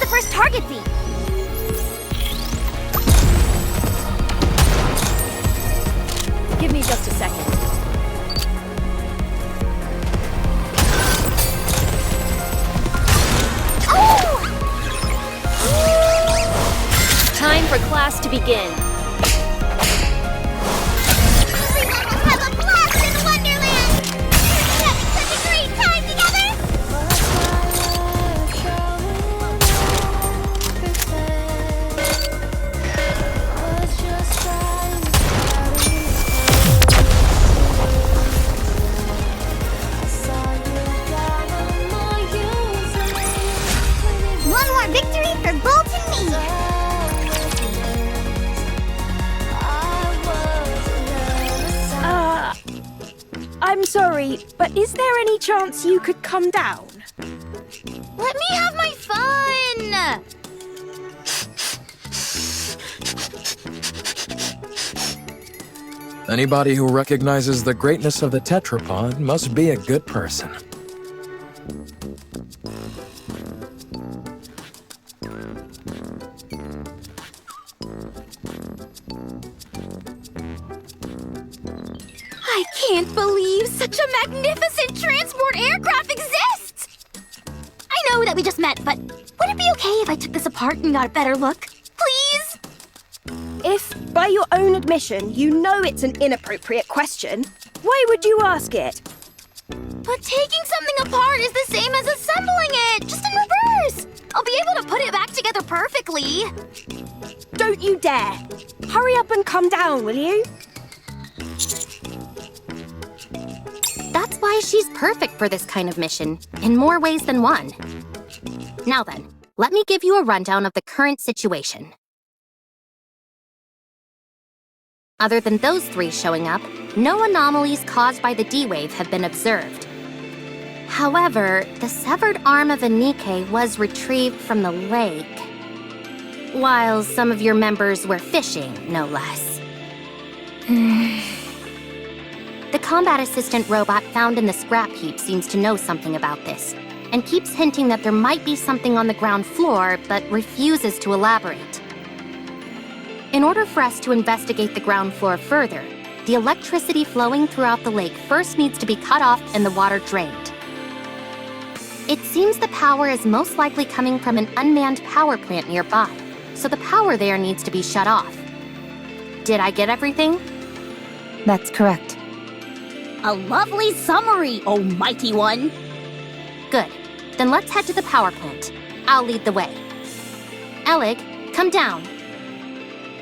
the first target be? Give me just a second. Oh! Time for class to begin. Everyone will have a blast in Wonderland! We're having such a great time together! One more victory for Bolt and me! I'm sorry, but is there any chance you could come down? Let me have my fun! Anybody who recognizes the greatness of the tetrapod must be a good person. I can't believe such a magnificent transport aircraft exists! I know that we just met, but would it be okay if I took this apart and got a better look? Please? If, by your own admission, you know it's an inappropriate question, why would you ask it? But taking something apart is the same as assembling it, just in reverse! I'll be able to put it back together perfectly. Don't you dare! Hurry up and come down, will you? That's why she's perfect for this kind of mission, in more ways than one. Now then, let me give you a rundown of the current situation. Other than those three showing up, no anomalies caused by the D-Wave have been observed. However, the severed arm of a Nikke was retrieved from the lake, while some of your members were fishing, no less. The combat assistant robot found in the scrap heap seems to know something about this, and keeps hinting that there might be something on the ground floor, but refuses to elaborate. In order for us to investigate the ground floor further, the electricity flowing throughout the lake first needs to be cut off and the water drained. It seems the power is most likely coming from an unmanned power plant nearby, so the power there needs to be shut off. Did I get everything? That's correct. A lovely summary, oh mighty one! Good. Then let's head to the power plant. I'll lead the way. Elig, come down.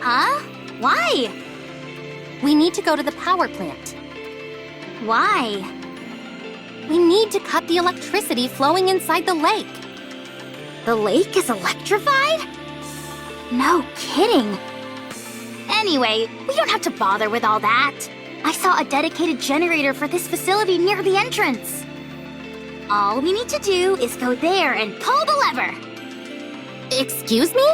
Huh? Why? We need to go to the power plant. Why? We need to cut the electricity flowing inside the lake. The lake is electrified? No kidding. Anyway, we don't have to bother with all that. I saw a dedicated generator for this facility near the entrance. All we need to do is go there and pull the lever. Excuse me?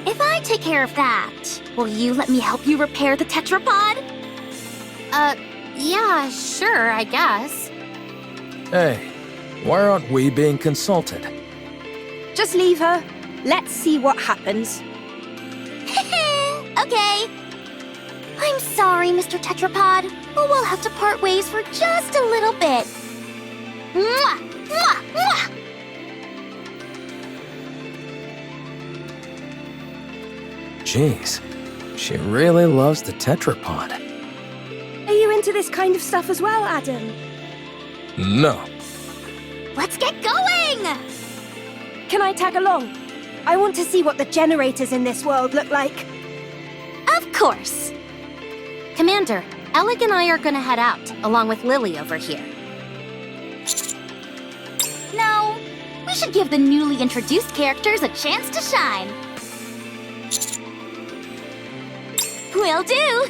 If I take care of that, will you let me help you repair the tetrapod? Yeah, sure, I guess. Hey, why aren't we being consulted? Just leave her. Let's see what happens. Okay. I'm sorry, Mr. Tetrapod, but we'll have to part ways for just a little bit. Mwah! Mwah! Mwah! Jeez, she really loves the tetrapod. Are you into this kind of stuff as well, Adam? No. Let's get going! Can I tag along? I want to see what the generators in this world look like. Of course. Commander, Elig and I are gonna head out, along with Lily over here. No, we should give the newly introduced characters a chance to shine. Will do!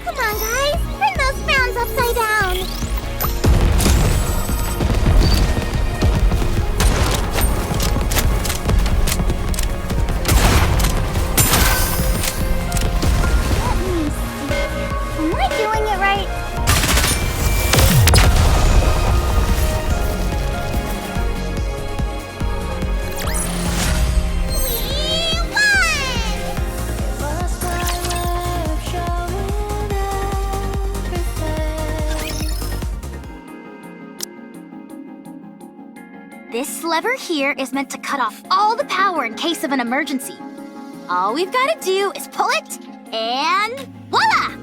Come on, guys! Turn those frowns upside down! This lever here is meant to cut off all the power in case of an emergency. All we've got to do is pull it, and voila!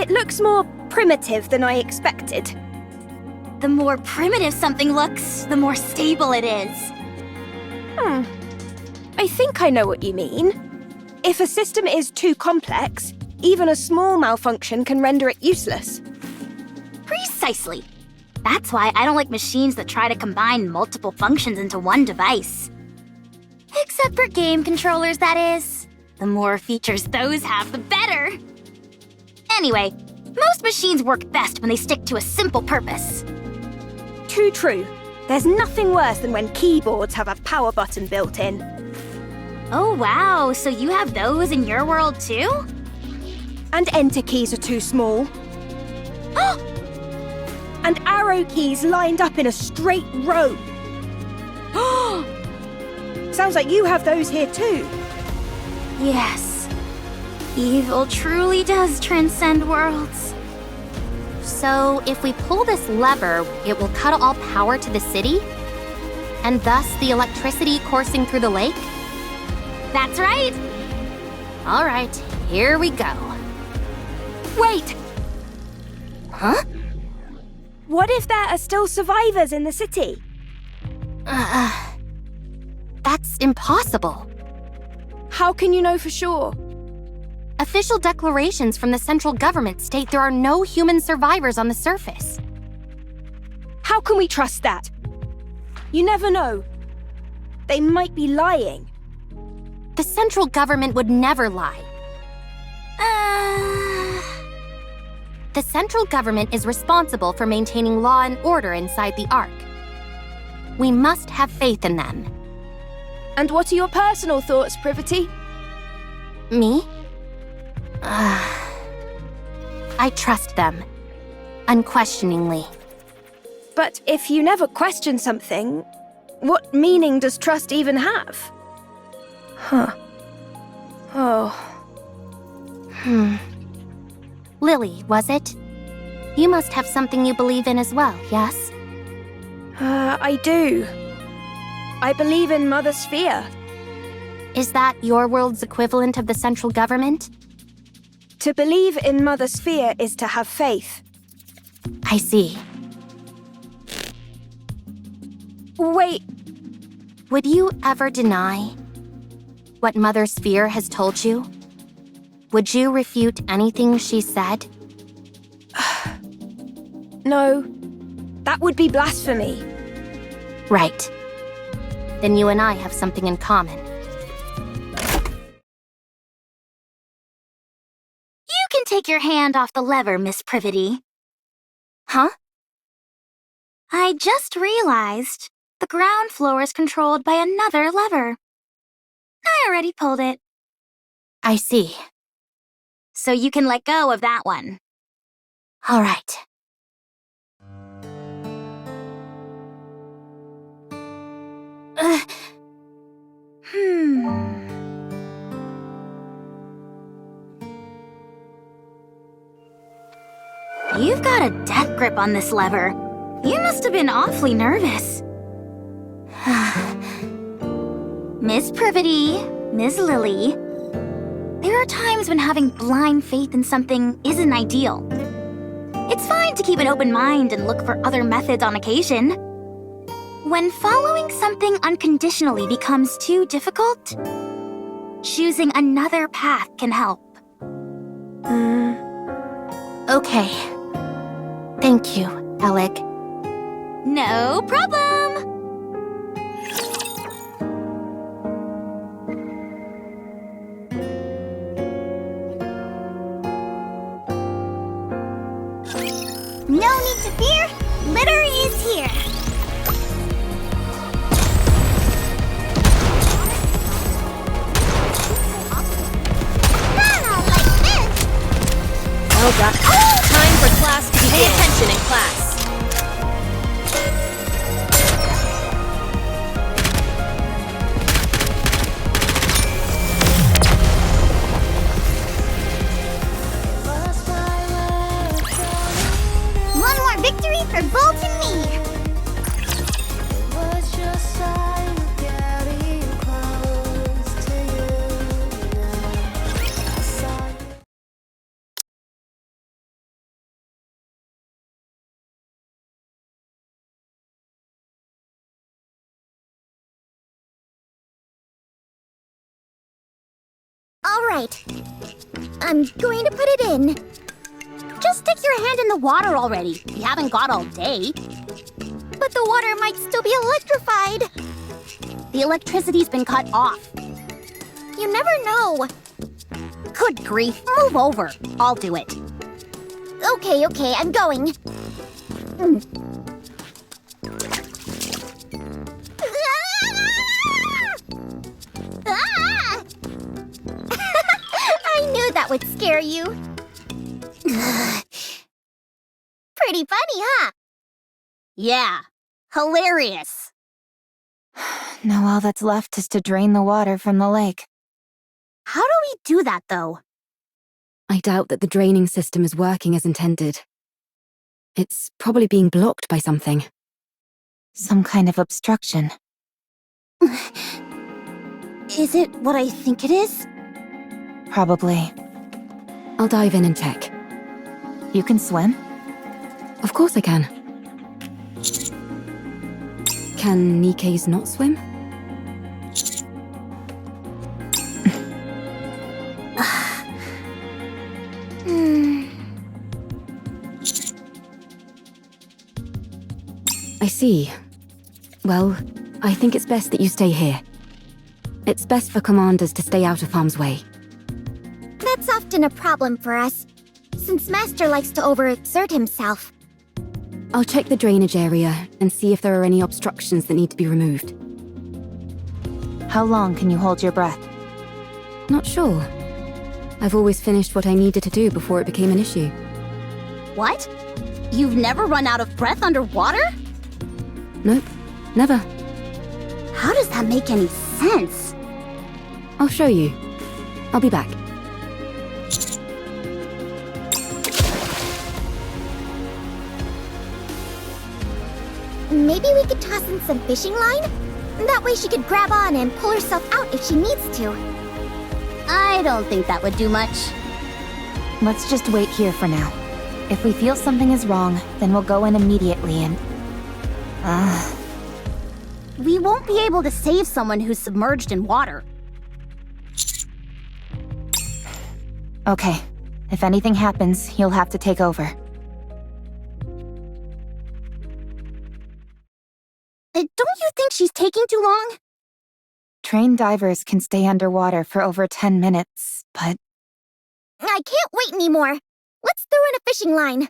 It looks more primitive than I expected. The more primitive something looks, the more stable it is. I think I know what you mean. If a system is too complex, even a small malfunction can render it useless. Precisely. That's why I don't like machines that try to combine multiple functions into one device. Except for game controllers, that is. The more features those have, the better. Anyway, most machines work best when they stick to a simple purpose. Too true. There's nothing worse than when keyboards have a power button built in. Oh wow, so you have those in your world too? And enter keys are too small. And arrow keys lined up in a straight row. Sounds like you have those here too. Yes. Evil truly does transcend worlds. So, if we pull this lever, it will cut all power to the city? And thus the electricity coursing through the lake? That's right. All right, here we go. Wait! Huh? What if there are still survivors in the city? That's impossible. How can you know for sure? Official declarations from the central government state there are no human survivors on the surface. How can we trust that? You never know. They might be lying. The central government would never lie. The central government is responsible for maintaining law and order inside the Ark. We must have faith in them. And what are your personal thoughts, Privity? Me? I trust them. Unquestioningly. But if you never question something, what meaning does trust even have? Lily, was it? You must have something you believe in as well, yes? I do. I believe in Mother Sphere. Is that your world's equivalent of the central government? To believe in Mother Sphere is to have faith. I see. Wait, Would you ever deny what Mother Sphere has told you? Would you refute anything she said? no. That would be blasphemy. Right. Then you and I have something in common. You can take your hand off the lever, Miss Privity. Huh? I just realized the ground floor is controlled by another lever. I already pulled it, I see. so you can let go of that one. All right. You've got a death grip on this lever. You must have been awfully nervous. Miss Privity, Miss Lily, there are times when having blind faith in something isn't ideal. It's fine to keep an open mind and look for other methods on occasion. When following something unconditionally becomes too difficult, choosing another path can help. Okay. Thank you, Alec. No problem! No need to fear, litter is here. Well done. Time for class to pay attention in class. One more victory for Bolt and me. All right. I'm going to put it in. Just stick your hand in the water already. We haven't got all day. But the water might still be electrified. The electricity's been cut off. You never know. Good grief, move over. I'll do it. Okay, I'm going. Ah! I knew that would scare you. Pretty funny, huh? Yeah, hilarious. Now all that's left is to drain the water from the lake. How do we do that, though? I doubt that the draining system is working as intended. It's probably being blocked by something. Some kind of obstruction. Is it what I think it is? Probably. I'll dive in and check. You can swim? Of course I can. Can Nikkes not swim? I see. Well, I think it's best that you stay here. It's best for commanders to stay out of harm's way. That's often a problem for us, since Master likes to overexert himself. I'll check the drainage area and see if there are any obstructions that need to be removed. How long can you hold your breath? Not sure. I've always finished what I needed to do before it became an issue. What? You've never run out of breath underwater? Nope, never. How does that make any sense? I'll show you. I'll be back. Maybe we could toss in some fishing line? That way she could grab on and pull herself out if she needs to. I don't think that would do much. Let's just wait here for now. If we feel something is wrong, then we'll go in immediately and... We won't be able to save someone who's submerged in water. Okay. If anything happens, you'll have to take over. Don't you think she's taking too long? Trained divers can stay underwater for over 10 minutes, but... I can't wait anymore. Let's throw in a fishing line.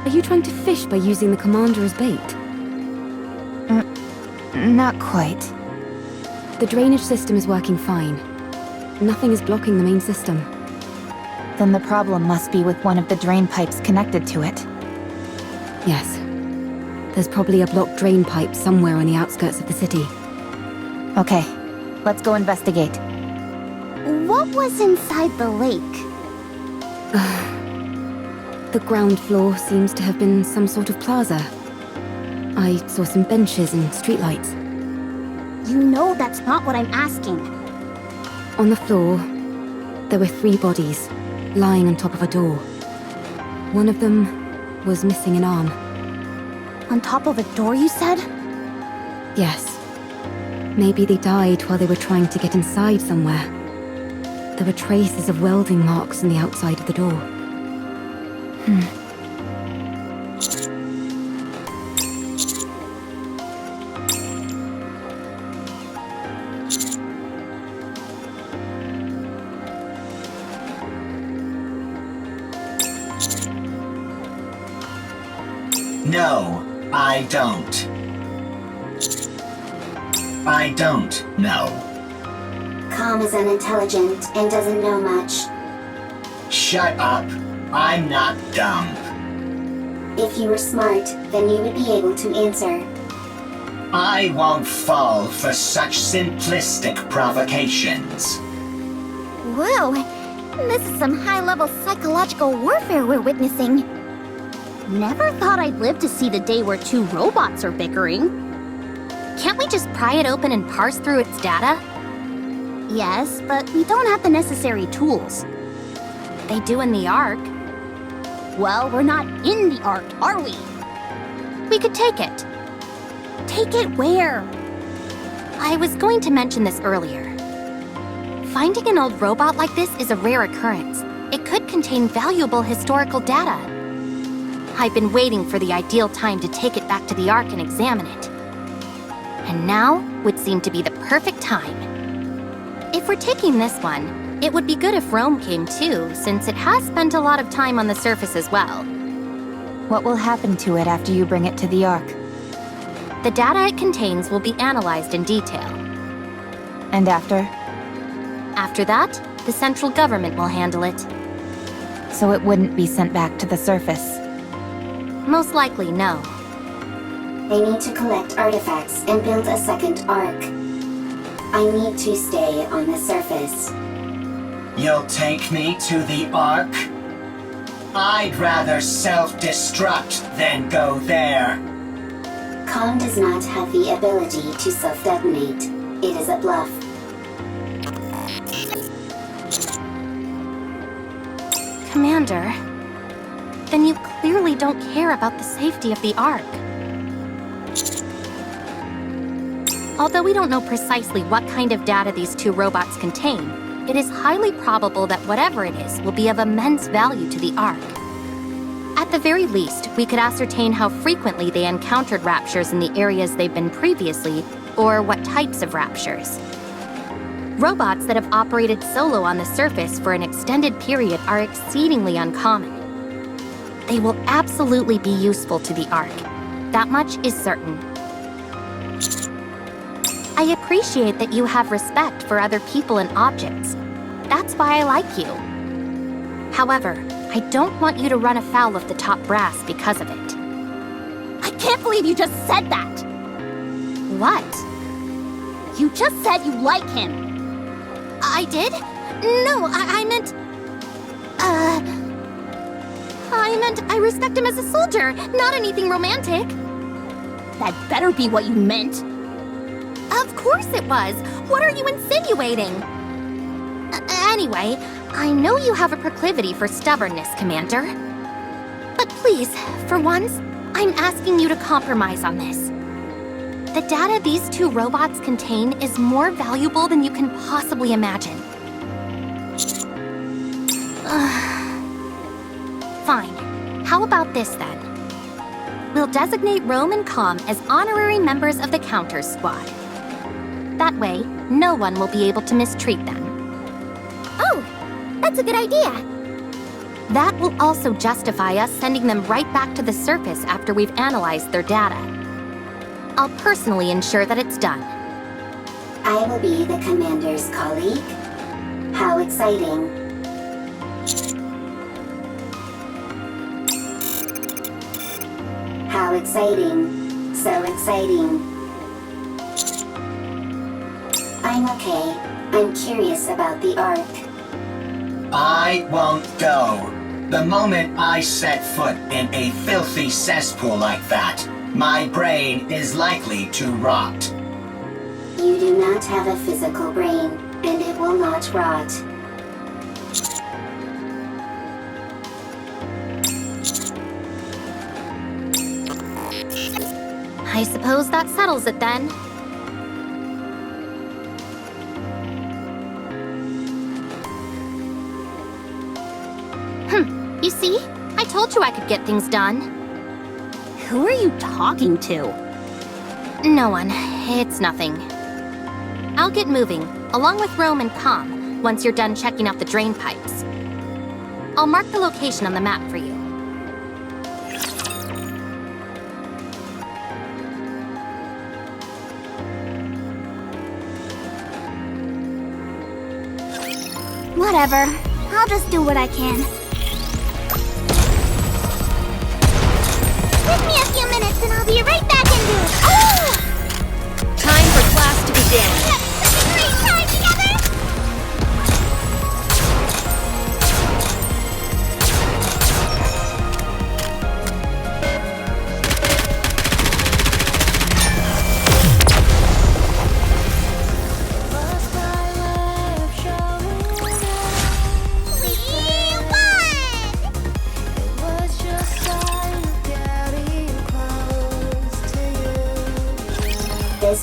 Are you trying to fish by using the commander as bait? Not quite. The drainage system is working fine. Nothing is blocking the main system. Then the problem must be with one of the drain pipes connected to it. Yes. There's probably a blocked drain pipe somewhere on the outskirts of the city. Okay, let's go investigate. What was inside the lake? The ground floor seems to have been some sort of plaza. I saw some benches and streetlights. You know that's not what I'm asking. On the floor, there were 3 bodies, lying on top of a door. One of them was missing an arm. On top of a door, you said? Yes. Maybe they died while they were trying to get inside somewhere. There were traces of welding marks on the outside of the door. No, I don't. I don't know. Calm is unintelligent and doesn't know much. Shut up. I'm not dumb. If you were smart, then you would be able to answer. I won't fall for such simplistic provocations. Whoa, this is some high-level psychological warfare we're witnessing. Never thought I'd live to see the day where 2 robots are bickering. Can't we just pry it open and parse through its data? Yes, but we don't have the necessary tools. They do in the Ark. Well, we're not in the Ark, are we? We could take it. Take it where? I was going to mention this earlier. Finding an old robot like this is a rare occurrence. It could contain valuable historical data. I've been waiting for the ideal time to take it back to the Ark and examine it. And now would seem to be the perfect time. If we're taking this one, it would be good if Rome came too, since it has spent a lot of time on the surface as well. What will happen to it after you bring it to the Ark? The data it contains will be analyzed in detail. And after? After that, the central government will handle it. So it wouldn't be sent back to the surface? Most likely, no. They need to collect artifacts and build a second Ark. I need to stay on the surface. You'll take me to the Ark? I'd rather self-destruct than go there. Com does not have the ability to self-detonate. It is a bluff. Commander, then you clearly don't care about the safety of the Ark. Although we don't know precisely what kind of data these two robots contain, it is highly probable that whatever it is will be of immense value to the Ark. At the very least, we could ascertain how frequently they encountered raptures in the areas they've been previously, or what types of raptures. Robots that have operated solo on the surface for an extended period are exceedingly uncommon. They will absolutely be useful to the Ark. That much is certain. I appreciate that you have respect for other people and objects. That's why I like you. However, I don't want you to run afoul of the top brass because of it. I can't believe you just said that! What? You just said you like him! I did? No, I meant I respect him as a soldier, not anything romantic. That better be what you meant. Of course it was. What are you insinuating? Anyway, I know you have a proclivity for stubbornness, Commander. But please, for once, I'm asking you to compromise on this. The data these two robots contain is more valuable than you can possibly imagine. Fine. How about this then? We'll designate Rome and Com as honorary members of the Counters Squad. That way, no one will be able to mistreat them. Oh, that's a good idea. That will also justify us sending them right back to the surface after we've analyzed their data. I'll personally ensure that it's done. I will be the commander's colleague. How exciting. How exciting. So exciting. I'm okay. I'm curious about the Ark. I won't go. The moment I set foot in a filthy cesspool like that, my brain is likely to rot. You do not have a physical brain, and it will not rot. I suppose that settles it then. You see? I told you I could get things done. Who are you talking to? No one. It's nothing. I'll get moving, along with Rome and Com, once you're done checking out the drain pipes. I'll mark the location on the map for you. Whatever. I'll just do what I can. Give me a few minutes and I'll be right back into it. Oh! Time for class to begin. Such a great time together!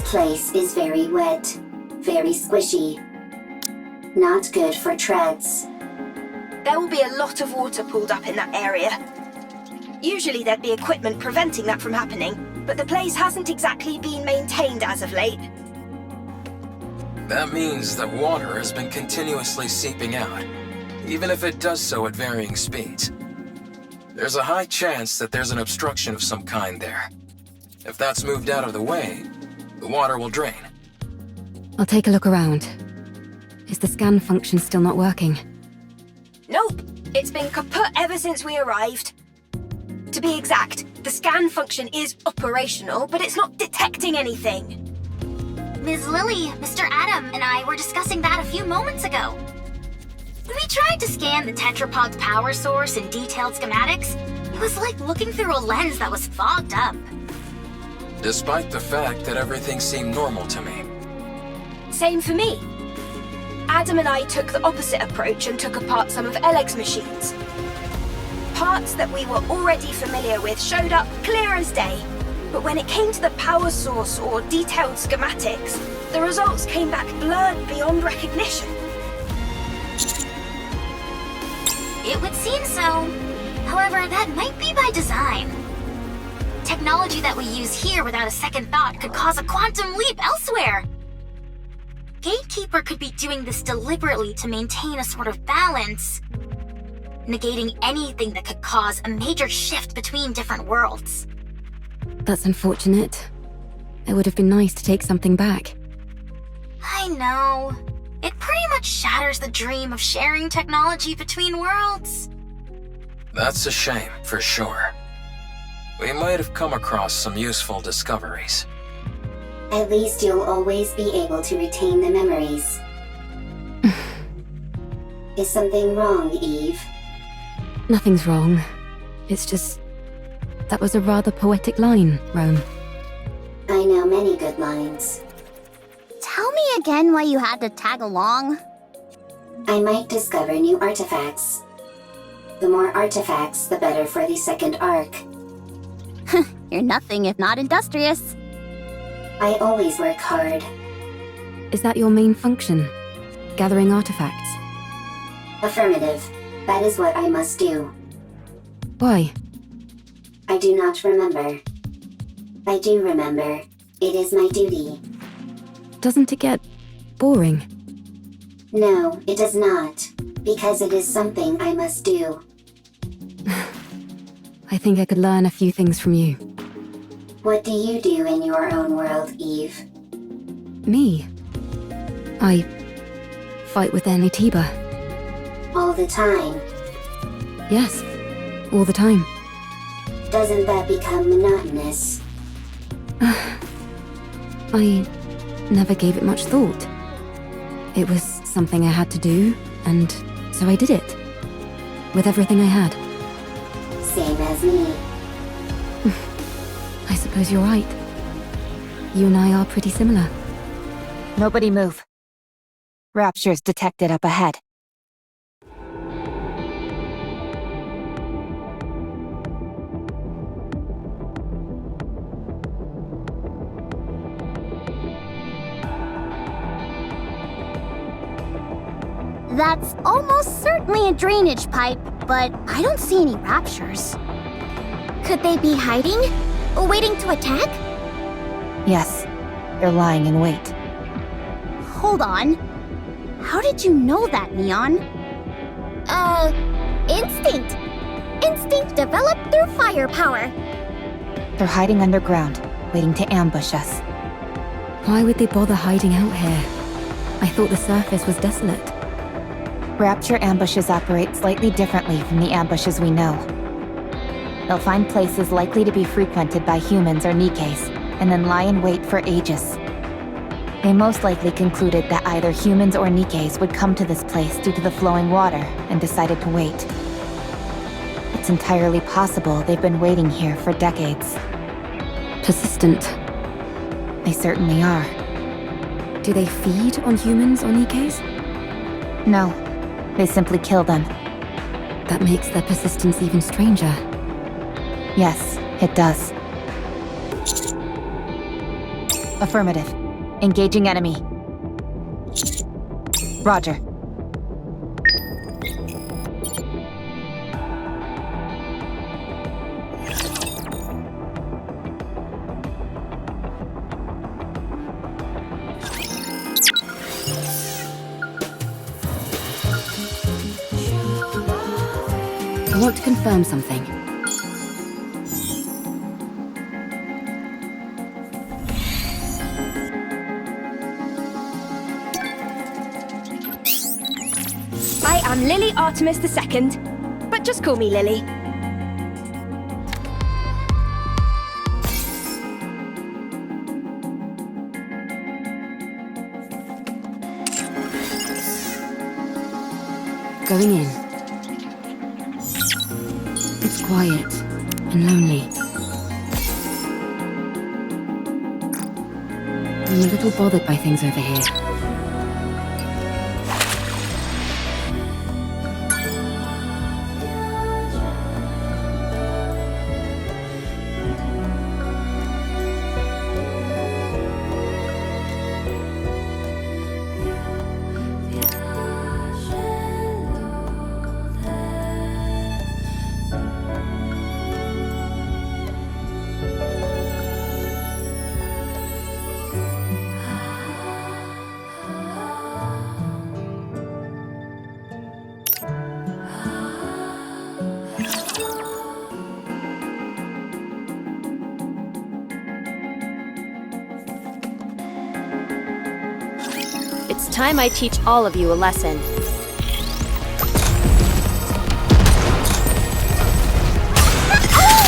place is very wet, very squishy. Not good for treads. There will be a lot of water pooled up in that area. Usually there'd be equipment preventing that from happening, but the place hasn't exactly been maintained as of late. That means that water has been continuously seeping out, even if it does so at varying speeds. There's a high chance that there's an obstruction of some kind there. If that's moved out of the way, the water will drain. I'll take a look around. Is the scan function still not working? Nope, it's been kaput ever since we arrived. To be exact, the scan function is operational, but it's not detecting anything. Ms. Lily, Mr. Adam, and I were discussing that a few moments ago. When we tried to scan the tetrapod's power source and detailed schematics, it was like looking through a lens that was fogged up. Despite the fact that everything seemed normal to me. Same for me. Adam and I took the opposite approach and took apart some of Eleg's machines. Parts that we were already familiar with showed up clear as day, but when it came to the power source or detailed schematics, the results came back blurred beyond recognition. It would seem so. However, that might be by design. Technology that we use here without a second thought could cause a quantum leap elsewhere. Gatekeeper could be doing this deliberately to maintain a sort of balance, negating anything that could cause a major shift between different worlds. That's unfortunate. It would have been nice to take something back. I know. It pretty much shatters the dream of sharing technology between worlds. That's a shame, for sure. We might have come across some useful discoveries. At least you'll always be able to retain the memories. Is something wrong, Eve? Nothing's wrong. It's just... that was a rather poetic line, Rome. I know many good lines. Tell me again why you had to tag along. I might discover new artifacts. The more artifacts, the better for the second arc. You're nothing if not industrious. I always work hard. Is that your main function? Gathering artifacts? Affirmative. That is what I must do. Why? I do not remember. I do remember. It is my duty. Doesn't it get boring? No, it does not. Because it is something I must do. I think I could learn a few things from you. What do you do in your own world, Eve? Me? I fight with Ore.Wa.Gundam. All the time. Yes, all the time. Doesn't that become monotonous? I never gave it much thought. It was something I had to do, and so I did it. With everything I had. Same as me. I suppose you're right. You and I are pretty similar. Nobody move. Raptures detected up ahead. That's almost certainly a drainage pipe, but I don't see any raptures. Could they be hiding? Waiting to attack? Yes, they're lying in wait. Hold on. How did you know that, Neon? Instinct. Instinct developed through firepower. They're hiding underground, waiting to ambush us. Why would they bother hiding out here? I thought the surface was desolate. Rapture ambushes operate slightly differently from the ambushes we know. They'll find places likely to be frequented by humans or Nikkes, and then lie in wait for ages. They most likely concluded that either humans or Nikkes would come to this place due to the flowing water, and decided to wait. It's entirely possible they've been waiting here for decades. Persistent. They certainly are. Do they feed on humans or Nikkes? No, they simply kill them. That makes their persistence even stranger. Yes, it does. Affirmative. Engaging enemy. Roger. I want to confirm something. I am Lily Artemis II, but just call me Lily. Going in. It's quiet and lonely. I'm a little bothered by things over here. It's time I teach all of you a lesson.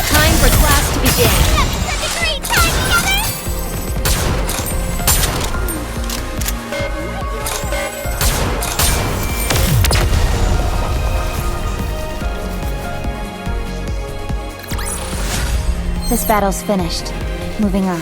Time for class to begin. This battle's finished. Moving on.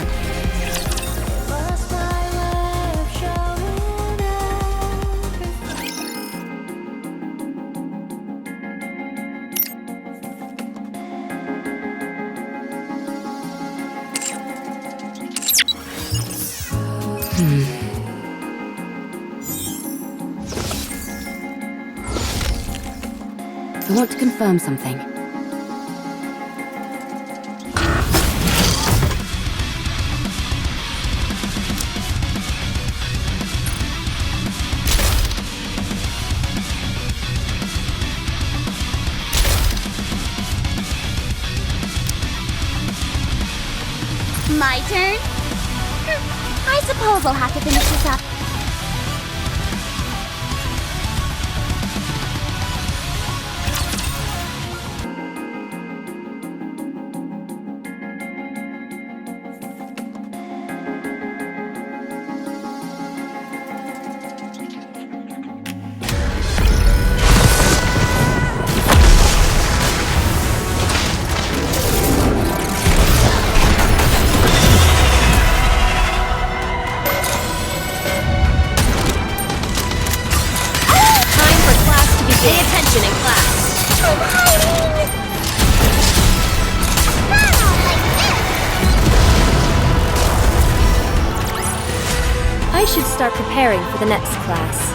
I want to confirm something. My turn? I suppose I'll have to finish this up. Pay attention in class. I'm hiding! I should start preparing for the next class.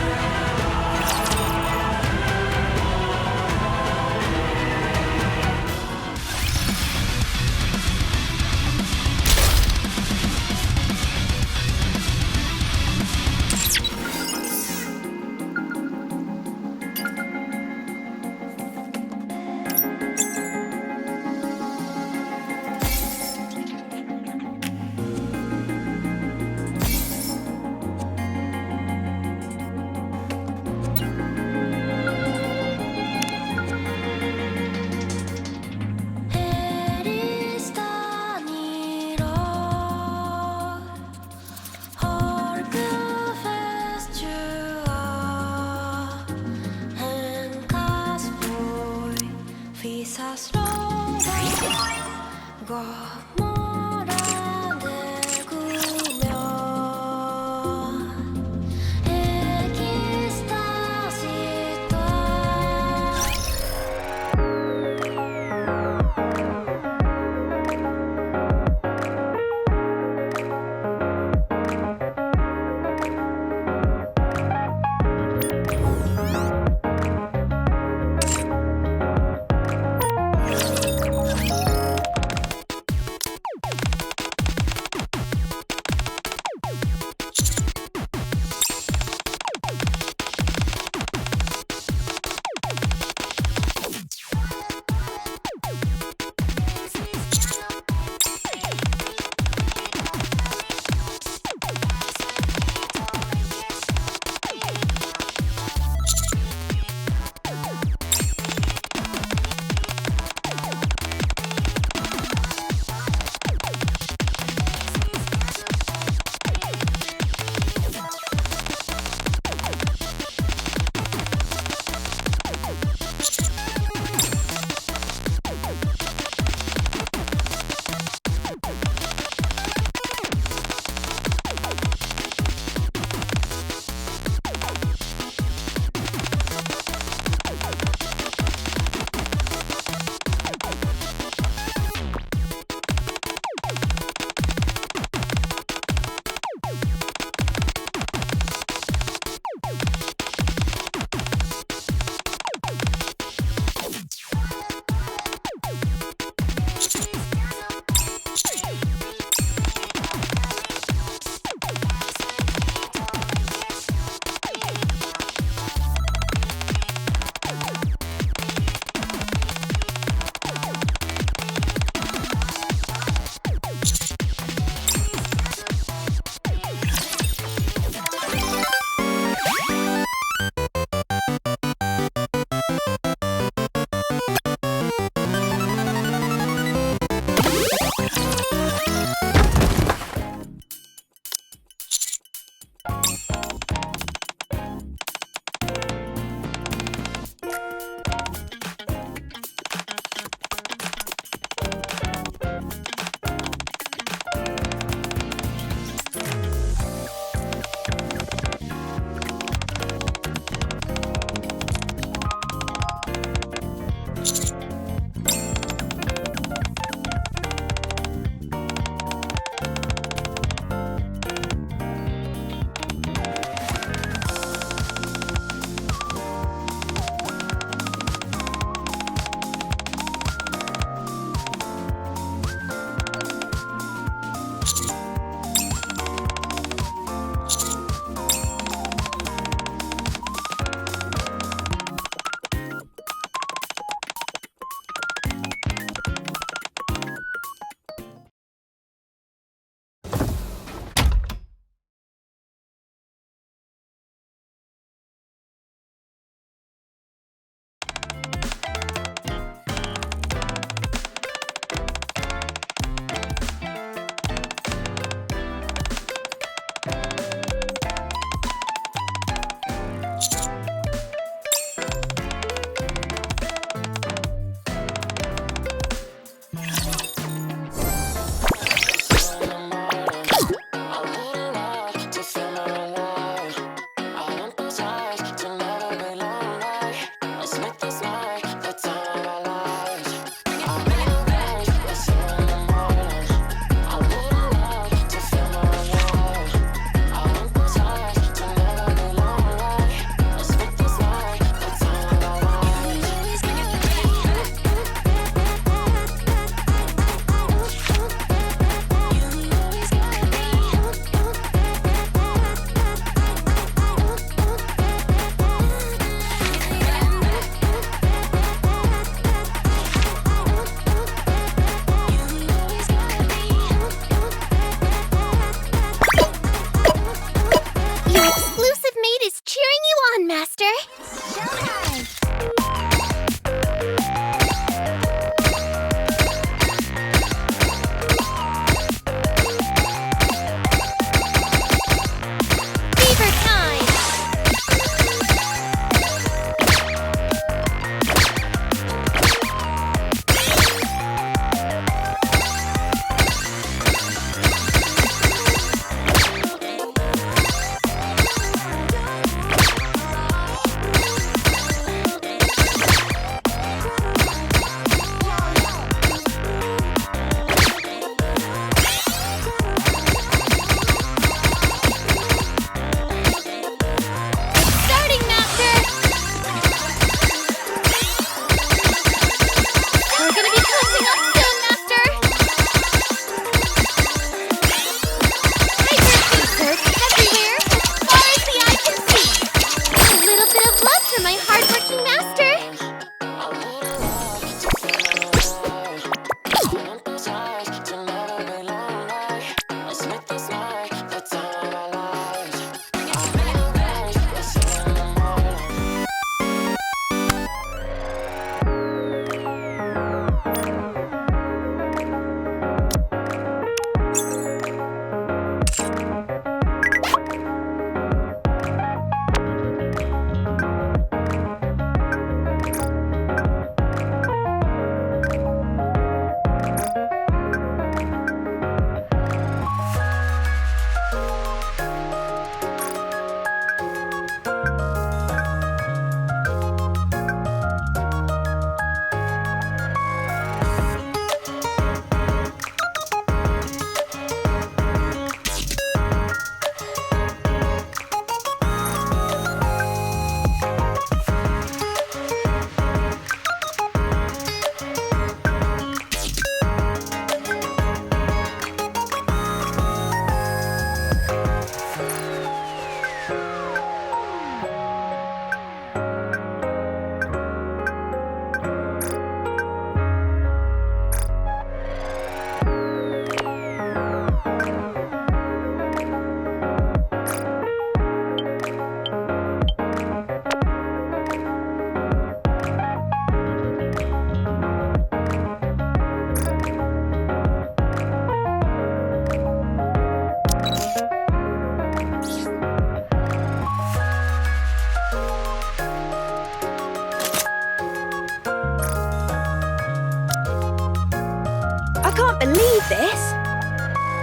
I can't believe this.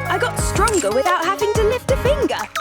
I got stronger without having to lift a finger.